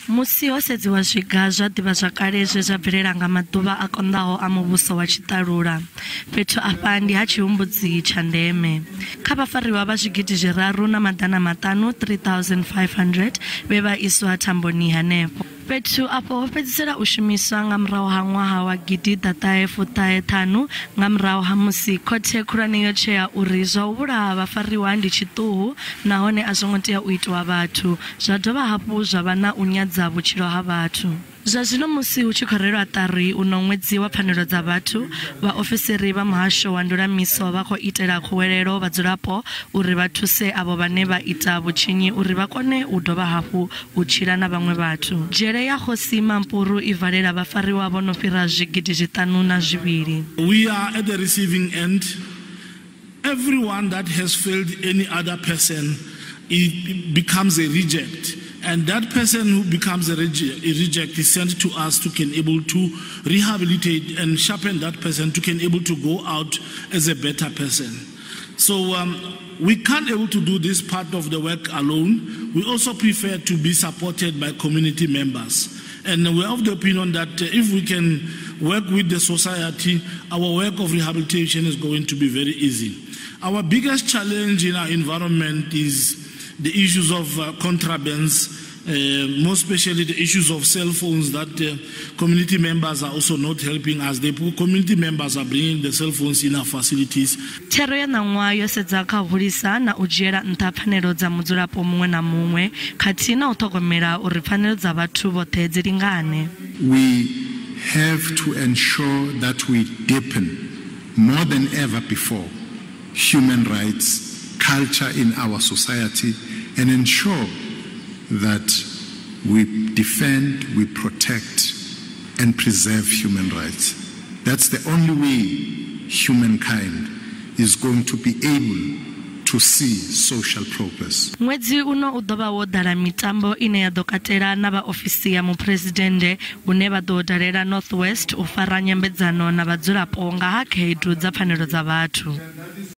Musi ho sedziwa zwiga zwa ḓivhazwakale zwe zwa bvelela nga maḓuvha a konḓaho a muvhuso wa tshiṱalula, fhethu afha ndi ha tshihumbudzi tsha ndeme. Kha vhafariwa vha zwigidi zwiraru na maḓana maṱanu 3500 vhe vha iswa thamboni hanefho. Fhethu afho ho fhedzisela u shumiswa nga murahu ha ṅwaha wa gidi ḓaṱahefuṱaheṱhanu nga murahu ha musi khothe khulwane yo tshea uri zwa u vhulaha vhafariwa ndi tshiṱuhu nahone a zwo ngo tea u itwa vhathu, zwa dovha hafhu zwa vha na u nyadza vhutshilo ha vhathu. Zwa zwino musi hu tshi khou rwelwa ṱari uno ṅwedzi wa pfanelo dza vhathu, vhaofisiri vha muhasho wa ndulamiso vha khou itela khuwelelo vhadzulapo uri vha thuse avho vhane vha ita vhutshinyi uri vha kone u dovha hafhu u tshila na vhaṅwe vhathu. Dzhele ya Kgosi Mampuru i valela vhafariwa vho no fhira zwigidi zwiṱanu na zwivhili. We are at the receiving end. Everyone that has failed any other person, it becomes a reject. And that person who becomes a reject is sent to us to can able to rehabilitate and sharpen that person to can able to go out as a better person. So we can't able to do this part of the work alone. We also prefer to be supported by community members. And we're of the opinion that if we can work with the society, our work of rehabilitation is going to be very easy. Our biggest challenge in our environment is the issues of contrabands, more especially the issues of cell phones that community members are also not helping us. The community members are bringing the cell phones in our facilities. Thero ya ṋaṅwaha yo sedza kha vulisa na u dzhiela nṱha pfanelo dza mudzulapo muṅwe na muṅwe khathihi na u ṱhogomela uri pfanelo dza vhathu vhoṱhe dzi lingane. We have to ensure that we deepen more than ever before human rights culture in our society and ensure that we defend, we protect and preserve human rights. That's the only way humankind is going to be able to see social progress. Nwedzi uno u ḓovha wo ḓala mitambo ine ya ḓo katela na vhaofisi ya muphuresidennde une vha ḓo dalela North West u fara nyambedzano na vhadzulapo nga ha khaedu dza pfanelo dza vhathu.